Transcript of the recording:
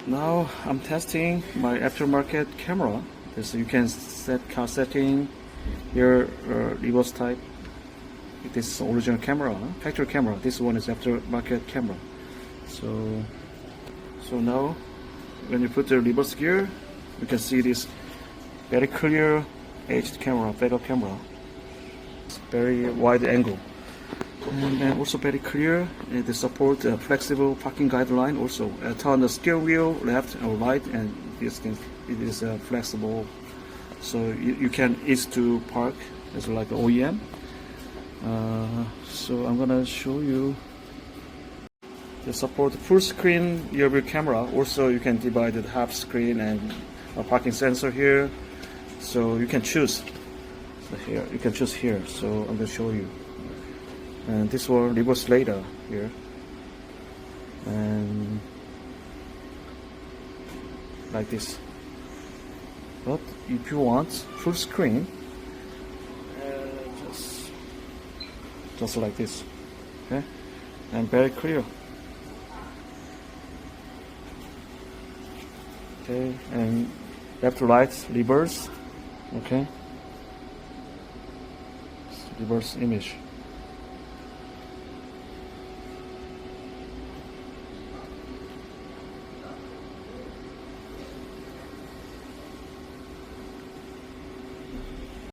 Now I'm testing my aftermarket camera. So you can set car setting here, reverse type. This is original camera, factory camera. This one is aftermarket camera. So now when you put the reverse gear, you can see this very clear AHD camera, backup camera. It's very wide angle. And also very clear. They support flexible parking guideline. Also turn the steering wheel left or right, and this thing, it is flexible, so you can ease to park as like an OEM. So I'm gonna show you. They support full screen rear view camera. Also you can divide the half screen and a parking sensor here. So you can choose. So here you can choose here. So I'm gonna show you. And this one reverse later here, and like this. But if you want full screen, just like this, okay, and very clear. Okay, and left to right reverse, okay, reverse image.